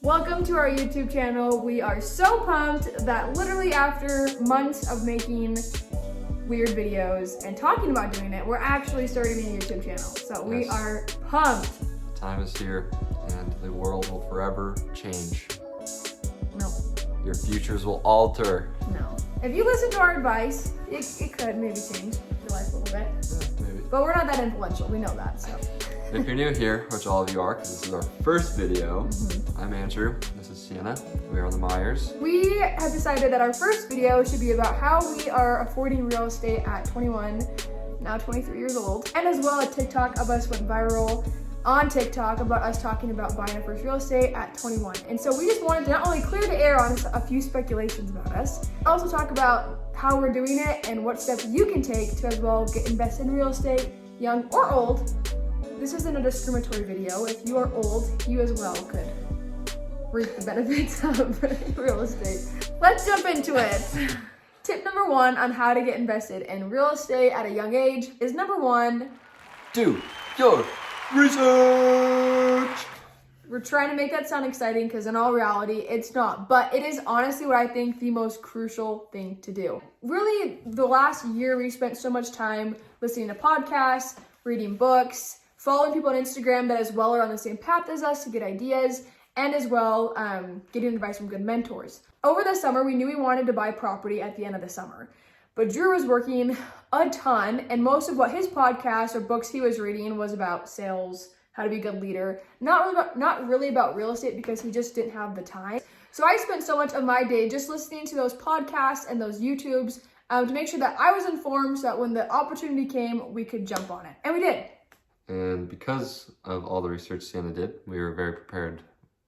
Welcome to our YouTube channel. We are so pumped that literally after months of making weird videos and talking about doing it, we're actually starting a YouTube channel. So we are pumped. Time is here and the world will forever change. No. Your futures will alter. No. If you listen to our advice, it could maybe change your life a little bit. Yeah, maybe. But we're not that influential. We know that, so. If you're new here, which all of you are, because this is our first video, I'm Andrew, this is Sienna, we are the Myers. We have decided that our first video should be about how we are affording real estate at 21, now 23 years old, and as well a TikTok of us went viral on TikTok about us talking about buying our first real estate at 21. And so we just wanted to not only clear the air on a few speculations about us, also talk about how we're doing it and what steps you can take to as well get invested in real estate, young or old. This isn't a discriminatory video. If you are old, you as well could reap the benefits of real estate. Let's jump into it. Tip number one on how to get invested in real estate at a young age is number one, Do your research! we're trying to make that sound exciting because in all reality, it's not. But it is honestly what I think the most crucial thing to do. Really, the last year we spent so much time listening to podcasts, reading books, following people on Instagram that as well are on the same path as us to get ideas, and as well getting advice from good mentors. Over the summer, we knew we wanted to buy property at the end of the summer. But Drew was working a ton, and most of what his podcasts or books he was reading was about sales, how to be a good leader, not really about real estate because he just didn't have the time. So I spent so much of my day just listening to those podcasts and those YouTubes to make sure that I was informed so that when the opportunity came, we could jump on it. And we did. And because of all the research Sienna did, we were very prepared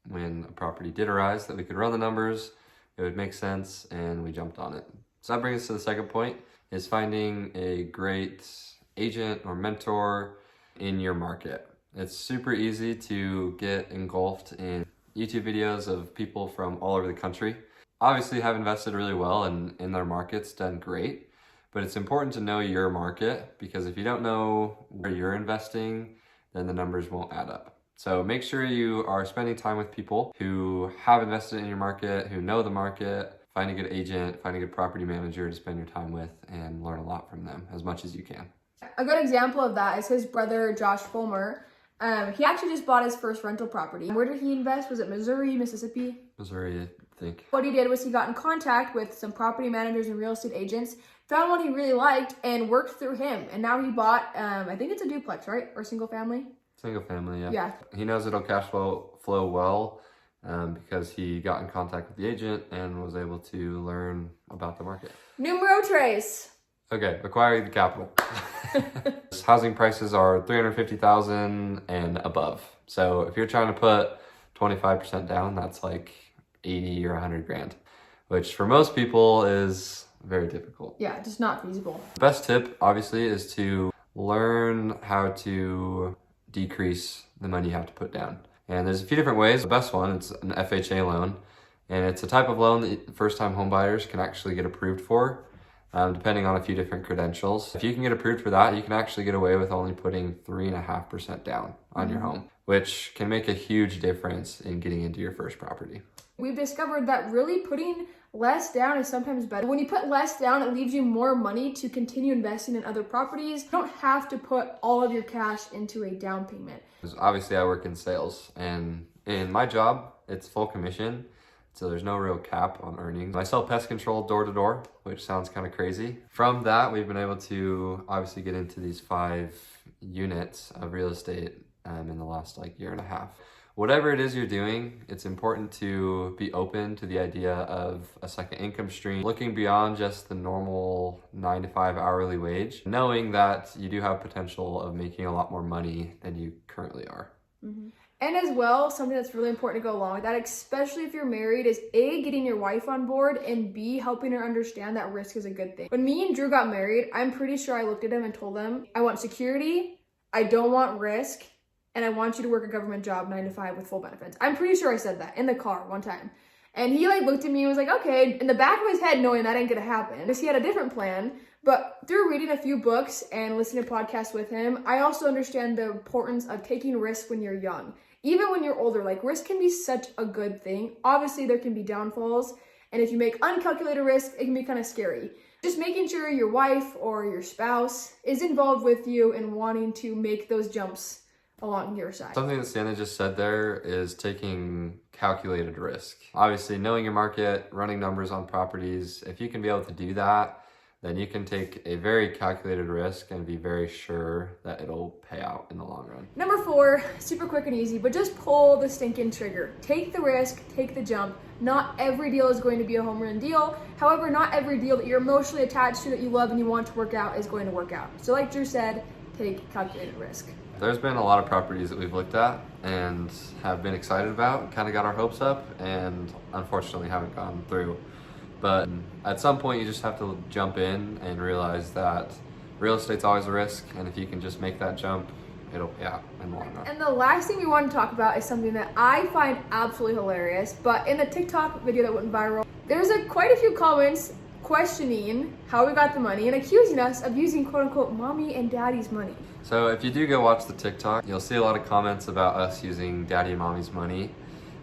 when a property did arise that we could run the numbers, it would make sense, and we jumped on it. So that brings us to the second point, is finding a great agent or mentor in your market. It's super easy to get engulfed in YouTube videos of people from all over the country. Obviously have invested really well and in their markets, done great. But it's important to know your market because if you don't know where you're investing, then the numbers won't add up. So make sure you are spending time with people who have invested in your market, who know the market, find a good agent, find a good property manager to spend your time with and learn a lot from them as much as you can. A good example of that is his brother, Josh Fulmer. He actually just bought his first rental property. Where did he invest? Was it Missouri, Mississippi? Missouri, I think. What he did was he got in contact with some property managers and real estate agents, found one he really liked, and worked through him. And now he bought, I think it's a duplex, right? Or single family? Single family, yeah. Yeah. He knows it'll cash flow well because he got in contact with the agent and was able to learn about the market. Numero tres. Okay, acquiring the capital. Housing prices are $350,000 and above. So if you're trying to put 25% down, that's like 80 or 100 grand, which for most people is very difficult. Yeah, just not feasible. The best tip, obviously, is to learn how to decrease the money you have to put down. And there's a few different ways. The best one, it's an FHA loan. And it's a type of loan that first-time homebuyers can actually get approved for, depending on a few different credentials. If you can get approved for that, you can actually get away with only putting 3.5% down on your home, which can make a huge difference in getting into your first property. We've discovered that really putting less down is sometimes better. When you put less down, it leaves you more money to continue investing in other properties. You don't have to put all of your cash into a down payment. Obviously, I work in sales, and in my job, it's full commission. So there's no real cap on earnings. I sell pest control door to door, which sounds kind of crazy. From that, we've been able to obviously get into these 5 units of real estate in the last year and a half. Whatever it is you're doing, it's important to be open to the idea of a second income stream, looking beyond just the normal 9 to 5 hourly wage, knowing that you do have potential of making a lot more money than you currently are. Mm-hmm. And as well, something that's really important to go along with that, especially if you're married, is A, getting your wife on board, and B, helping her understand that risk is a good thing. When me and Drew got married, I'm pretty sure I looked at him and told him, I want security, I don't want risk, and I want you to work a government job 9 to 5 with full benefits. I'm pretty sure I said that in the car one time. And he looked at me and was like, okay, in the back of his head knowing that ain't gonna happen. Because he had a different plan. But through reading a few books and listening to podcasts with him, I also understand the importance of taking risks when you're young. even when you're older, like risk can be such a good thing. Obviously there can be downfalls, and if you make uncalculated risk, it can be kind of scary. Just making sure your wife or your spouse is involved with you and wanting to make those jumps along your side. Something that Sienna just said there is taking calculated risk. Obviously, knowing your market, running numbers on properties, if you can be able to do that, then you can take a very calculated risk and be very sure that it'll pay out in the long run. Number 4, super quick and easy, but just pull the stinking trigger. Take the risk, take the jump. Not every deal is going to be a home run deal. However, not every deal that you're emotionally attached to, that you love and you want to work out, is going to work out. So like Drew said, take calculated risk. There's been a lot of properties that we've looked at and have been excited about, kind of got our hopes up, and unfortunately haven't gone through. But at some point you just have to jump in and realize that real estate's always a risk, and if you can just make that jump, it'll pay out in the long run. And the last thing we want to talk about is something that I find absolutely hilarious, but in the TikTok video that went viral, there's quite a few comments questioning how we got the money and accusing us of using quote unquote mommy and daddy's money. So if you do go watch the TikTok, you'll see a lot of comments about us using daddy and mommy's money,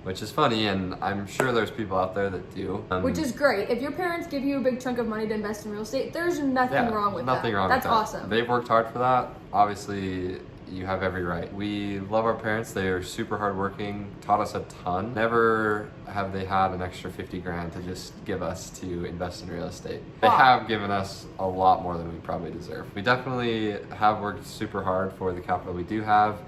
which is funny, and I'm sure there's people out there that do. Which is great. If your parents give you a big chunk of money to invest in real estate, there's nothing wrong with that. Nothing wrong That's with that. awesome. They've worked hard for that. Obviously, you have every right. We love our parents. They are super hardworking, taught us a ton. Never have they had an extra 50 grand to just give us to invest in real estate. They have given us a lot more than we probably deserve. We definitely have worked super hard for the capital we do have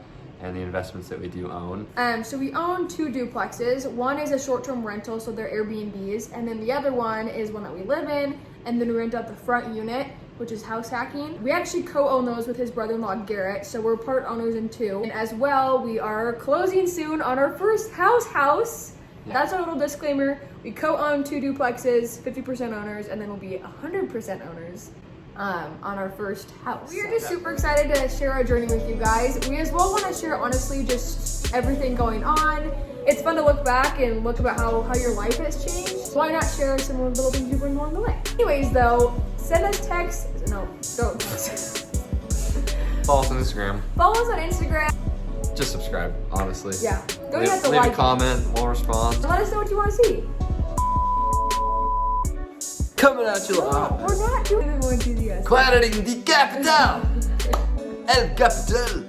and the investments that we do own. So we own 2 duplexes. One is a short-term rental, so they're Airbnbs, and then the other one is one that we live in, and then we rent out the front unit, which is house hacking. We actually co-own those with his brother-in-law Garrett, so we're part owners in 2. And as well, we are closing soon on our first house. Yeah. That's our little disclaimer. We co-own 2 duplexes, 50% owners, and then we'll be 100% owners on our first house. We are just super excited to share our journey with you guys. We as well want to share honestly just everything going on. It's fun to look back and look about how your life has changed. Why not share some of the little things you've learned along the way? Anyways though, send us texts. No, don't. Follow us on Instagram. Follow us on Instagram. Just subscribe, honestly. Yeah. Don't Leave, have to leave like a comment, we'll respond. And let us know what you want to see. Coming at you No, we're not doing it more enthusiastic. Clarity di capital! El capital!